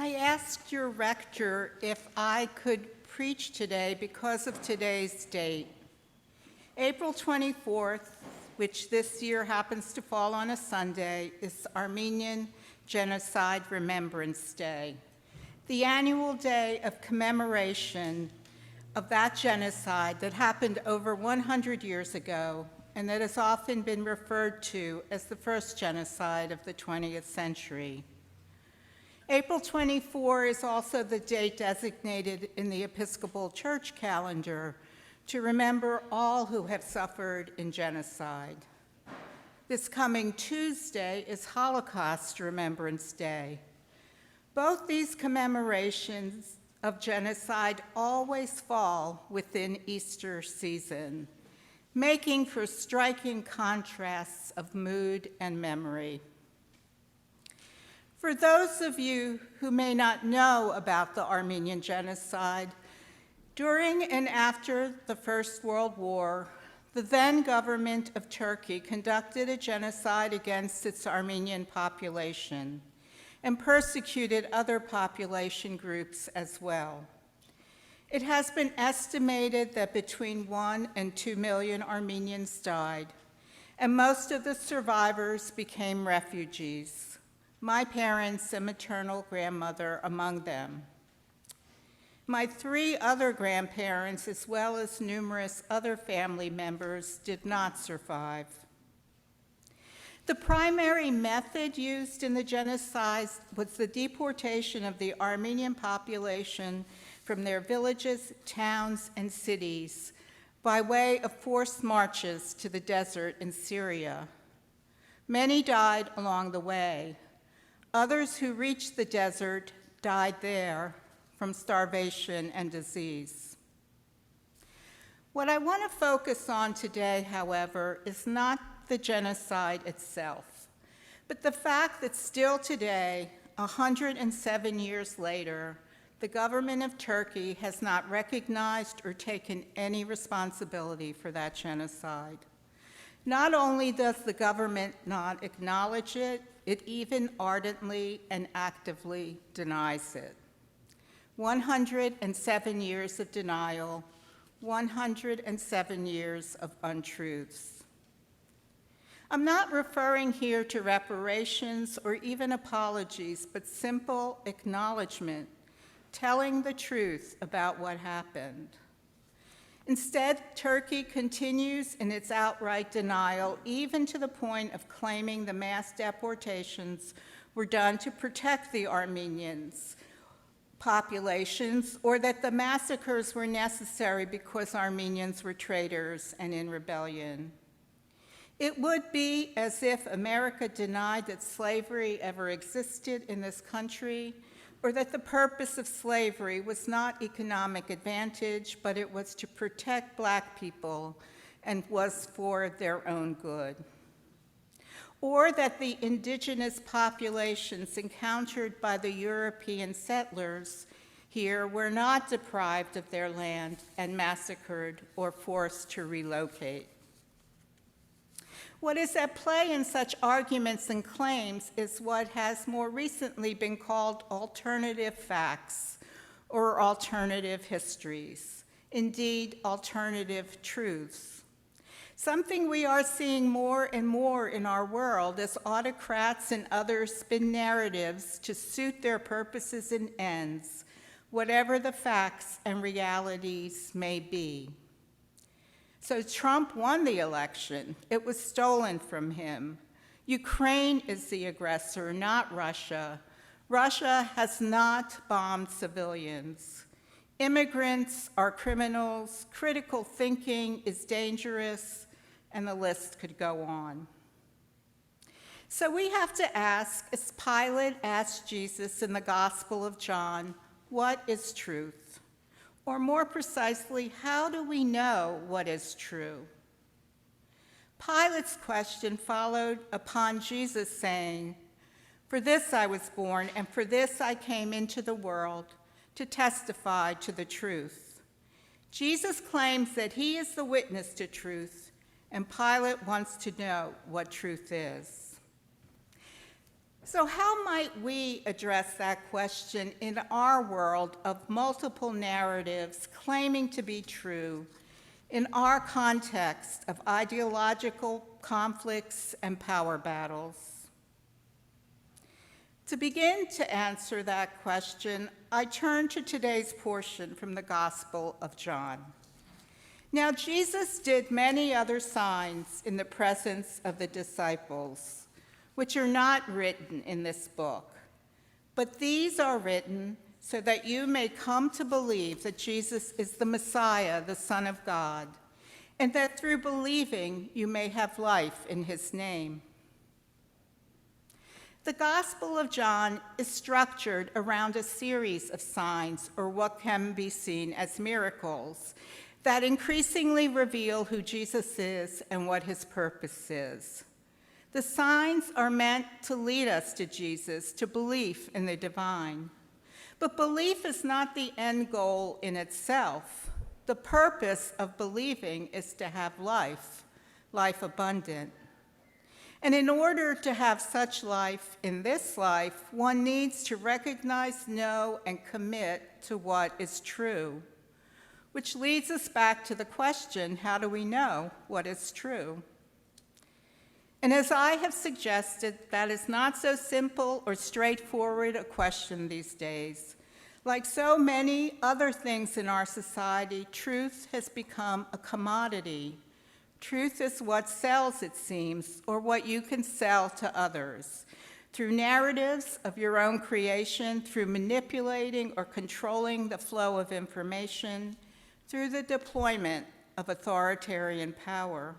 I asked your rector if I could preach today because of today's date. April 24th, which this year happens to fall on a Sunday, is Armenian Genocide Remembrance Day, the annual day of commemoration of that genocide that happened over 100 years ago and that has often been referred to as the first genocide of the 20th century. April 24 is also the date designated in the Episcopal Church calendar to remember all who have suffered in genocide. This coming Tuesday is Holocaust Remembrance Day. Both these commemorations of genocide always fall within Easter season, making for striking contrasts of mood and memory. For those of you who may not know about the Armenian genocide, during and after the First World War, the then government of Turkey conducted a genocide against its Armenian population and persecuted other population groups as well. It has been estimated that between 1 and 2 million Armenians died, and most of the survivors became refugees, my parents and maternal grandmother among them. My 3 other grandparents, as well as numerous other family members, did not survive. The primary method used in the genocide was the deportation of the Armenian population from their villages, towns, and cities by way of forced marches to the desert in Syria. Many died along the way. Others who reached the desert died there from starvation and disease. What I want to focus on today, however, is not the genocide itself, but the fact that still today, 107 years later, the government of Turkey has not recognized or taken any responsibility for that genocide. Not only does the government not acknowledge it, it even ardently and actively denies it. 107 years of denial, 107 years of untruths. I'm not referring here to reparations or even apologies, but simple acknowledgement, telling the truth about what happened. Instead, Turkey continues in its outright denial, even to the point of claiming the mass deportations were done to protect the Armenians populations, or that the massacres were necessary because Armenians were traitors and in rebellion. It would be as if America denied that slavery ever existed in this country, or that the purpose of slavery was not economic advantage, but it was to protect Black people and was for their own good. Or that the indigenous populations encountered by the European settlers here were not deprived of their land and massacred or forced to relocate. What is at play in such arguments and claims is what has more recently been called alternative facts or alternative histories, indeed alternative truths. Something we are seeing more and more in our world as autocrats and others spin narratives to suit their purposes and ends, whatever the facts and realities may be. So Trump won the election. It was stolen from him. Ukraine is the aggressor, not Russia. Russia has not bombed civilians. Immigrants are criminals. Critical thinking is dangerous, and the list could go on. So we have to ask, as Pilate asked Jesus in the Gospel of John, what is truth? Or more precisely, how do we know what is true? Pilate's question followed upon Jesus saying, "For this I was born, and for this I came into the world, to testify to the truth." Jesus claims that he is the witness to truth, and Pilate wants to know what truth is. So how might we address that question in our world of multiple narratives claiming to be true, in our context of ideological conflicts and power battles? To begin to answer that question, I turn to today's portion from the Gospel of John. Now, Jesus did many other signs in the presence of the disciples, which are not written in this book, but these are written so that you may come to believe that Jesus is the Messiah, the Son of God, and that through believing you may have life in his name. The Gospel of John is structured around a series of signs, or what can be seen as miracles, that increasingly reveal who Jesus is and what his purpose is. The signs are meant to lead us to Jesus, to belief in the divine. But belief is not the end goal in itself. The purpose of believing is to have life, life abundant. And in order to have such life in this life, one needs to recognize, know, and commit to what is true, which leads us back to the question, how do we know what is true? And as I have suggested, that is not so simple or straightforward a question these days. Like so many other things in our society, truth has become a commodity. Truth is what sells, it seems, or what you can sell to others, through narratives of your own creation, through manipulating or controlling the flow of information, through the deployment of authoritarian power.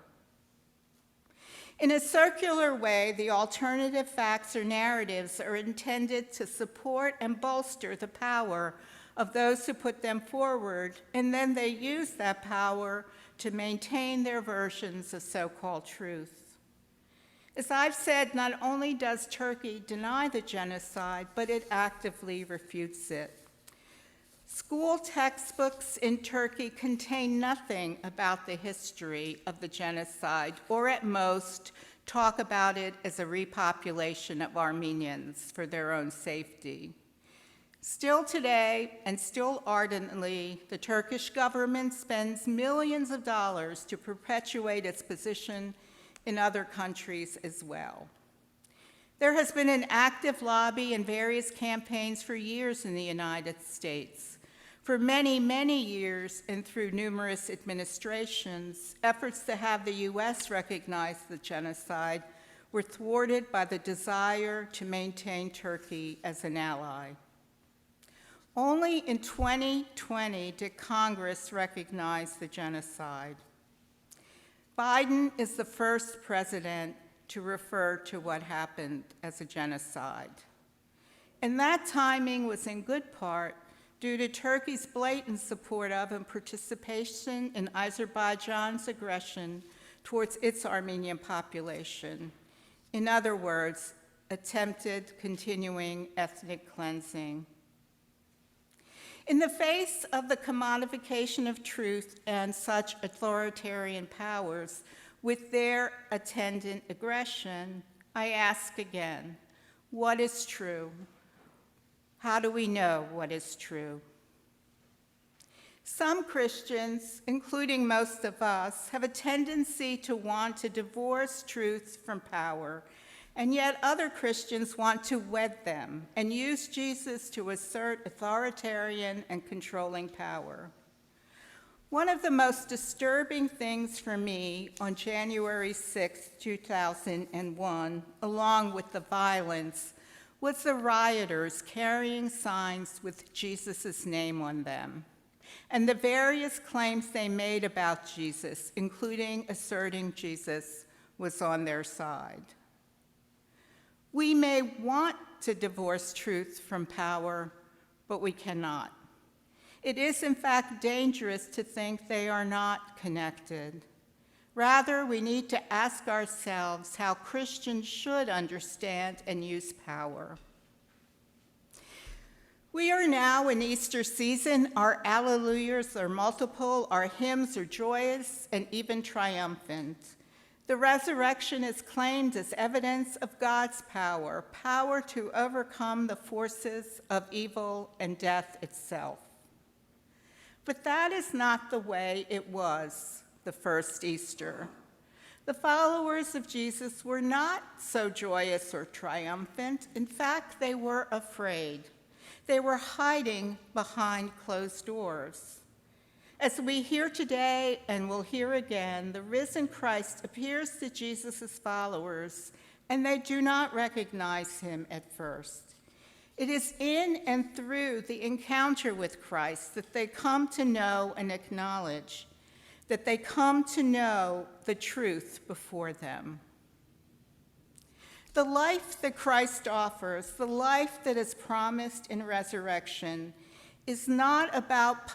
In a circular way, the alternative facts or narratives are intended to support and bolster the power of those who put them forward, and then they use that power to maintain their versions of so-called truth. As I've said, not only does Turkey deny the genocide, but it actively refutes it. School textbooks in Turkey contain nothing about the history of the genocide, or at most, talk about it as a repopulation of Armenians for their own safety. Still today, and still ardently, the Turkish government spends millions of dollars to perpetuate its position in other countries as well. There has been an active lobby and various campaigns for years in the United States. For many, many years, and through numerous administrations, efforts to have the U.S. recognize the genocide were thwarted by the desire to maintain Turkey as an ally. Only in 2020 did Congress recognize the genocide. Biden is the first president to refer to what happened as a genocide. And that timing was in good part due to Turkey's blatant support of and participation in Azerbaijan's aggression towards its Armenian population. In other words, attempted continuing ethnic cleansing. In the face of the commodification of truth and such authoritarian powers with their attendant aggression, I ask again, what is true? How do we know what is true? Some Christians, including most of us, have a tendency to want to divorce truth from power, and yet other Christians want to wed them and use Jesus to assert authoritarian and controlling power. One of the most disturbing things for me on January 6, 2001, along with the violence, was the rioters carrying signs with Jesus' name on them, and the various claims they made about Jesus, including asserting Jesus was on their side. We may want to divorce truth from power, but we cannot. It is, in fact, dangerous to think they are not connected. Rather, we need to ask ourselves how Christians should understand and use power. We are now in Easter season. Our alleluias are multiple, our hymns are joyous and even triumphant. The resurrection is claimed as evidence of God's power, power to overcome the forces of evil and death itself. But that is not the way it was the first Easter. The followers of Jesus were not so joyous or triumphant. In fact, they were afraid. They were hiding behind closed doors. As we hear today and will hear again, the risen Christ appears to Jesus' followers, and they do not recognize him at first. It is in and through the encounter with Christ that they come to know and acknowledge, that they come to know the truth before them. The life that Christ offers, the life that is promised in resurrection, is not about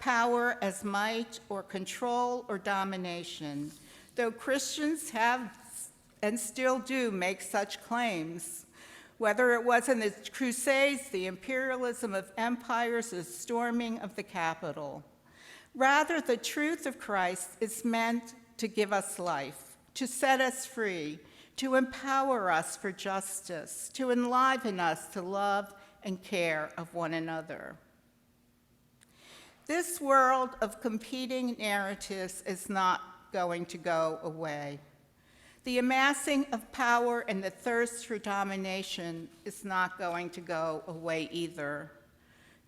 power as might or control or domination, though Christians have and still do make such claims. Whether it was in the Crusades, the imperialism of empires, or the storming of the Capitol. Rather, the truth of Christ is meant to give us life, to set us free, to empower us for justice, to enliven us to love and care of one another. This world of competing narratives is not going to go away. The amassing of power and the thirst for domination is not going to go away either.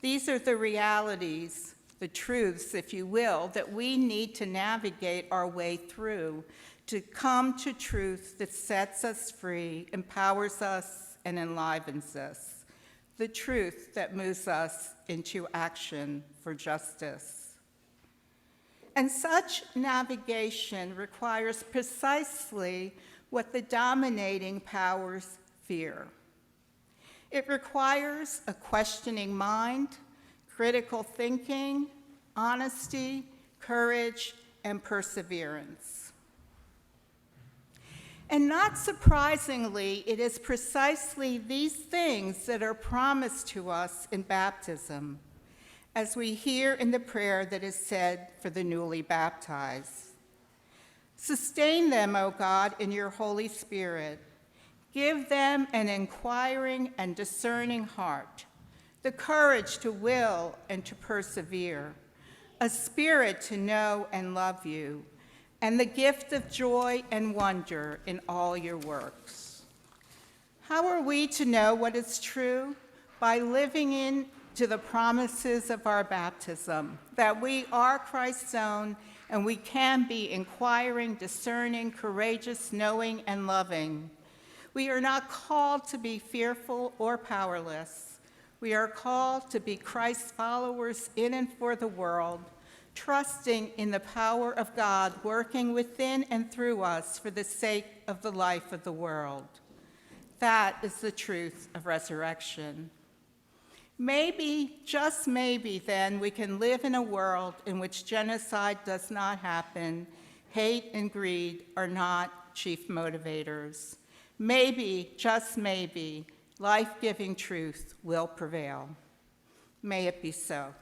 These are the realities, the truths, if you will, that we need to navigate our way through to come to truth that sets us free, empowers us, and enlivens us. The truth that moves us into action for justice. And such navigation requires precisely what the dominating powers fear. It requires a questioning mind, critical thinking, honesty, courage, and perseverance. And not surprisingly, it is precisely these things that are promised to us in baptism, as we hear in the prayer that is said for the newly baptized. Sustain them, O God, in your Holy Spirit. Give them an inquiring and discerning heart, the courage to will and to persevere, a spirit to know and love you, and the gift of joy and wonder in all your works. How are we to know what is true? By living into the promises of our baptism, that we are Christ's own and we can be inquiring, discerning, courageous, knowing, and loving. We are not called to be fearful or powerless. We are called to be Christ's followers in and for the world, trusting in the power of God working within and through us for the sake of the life of the world. That is the truth of resurrection. Maybe, just maybe, then, we can live in a world in which genocide does not happen, hate and greed are not chief motivators. Maybe, just maybe, life-giving truth will prevail. May it be so.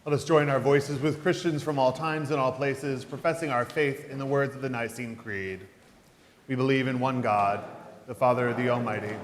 Let us join our voices with Christians from all times and all places, professing our faith in the words of the Nicene Creed. We believe in one God, the Father, the Almighty.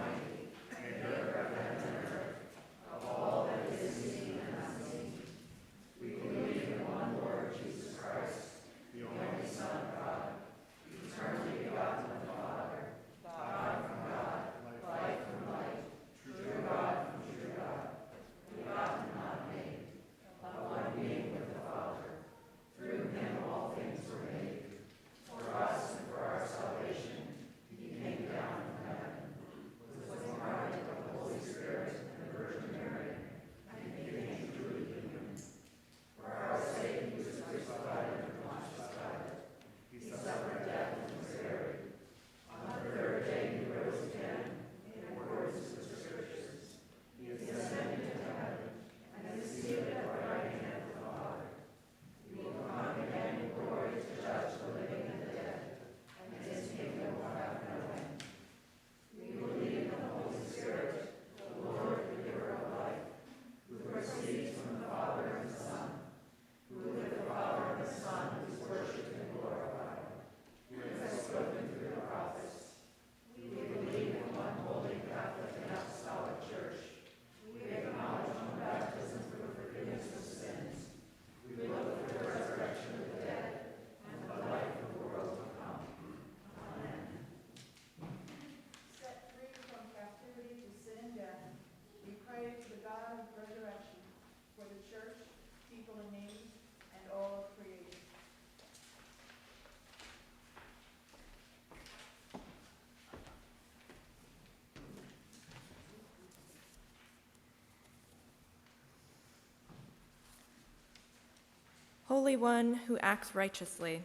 Holy One who acts righteously,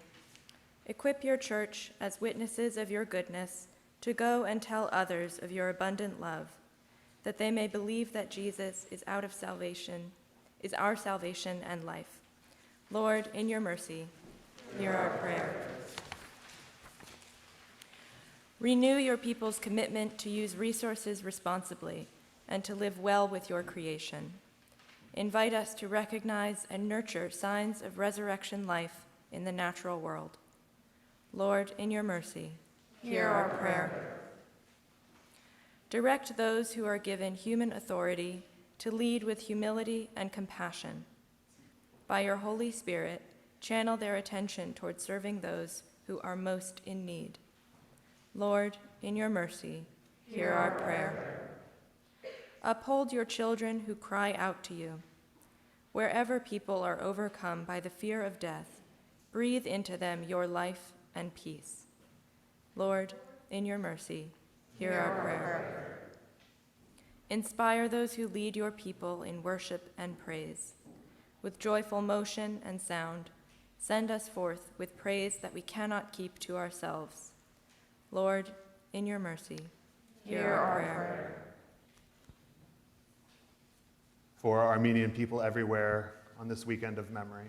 equip your church as witnesses of your goodness to go and tell others of your abundant love, that they may believe that Jesus is our salvation and life. Lord, in your mercy, hear our prayer. Renew your people's commitment to use resources responsibly and to live well with your creation. Invite us to recognize and nurture signs of resurrection life in the natural world. Lord, in your mercy, hear our prayer. Direct those who are given human authority to lead with humility and compassion. By your Holy Spirit, channel their attention toward serving those who are most in need. Lord, in your mercy, hear our prayer. Uphold your children who cry out to you. Wherever people are overcome by the fear of death, breathe into them your life and peace. Lord, in your mercy, hear our prayer. Inspire those who lead your people in worship and praise. With joyful motion and sound, send us forth with praise that we cannot keep to ourselves. Lord, in your mercy, hear our prayer. For Armenian people everywhere on this weekend of memory,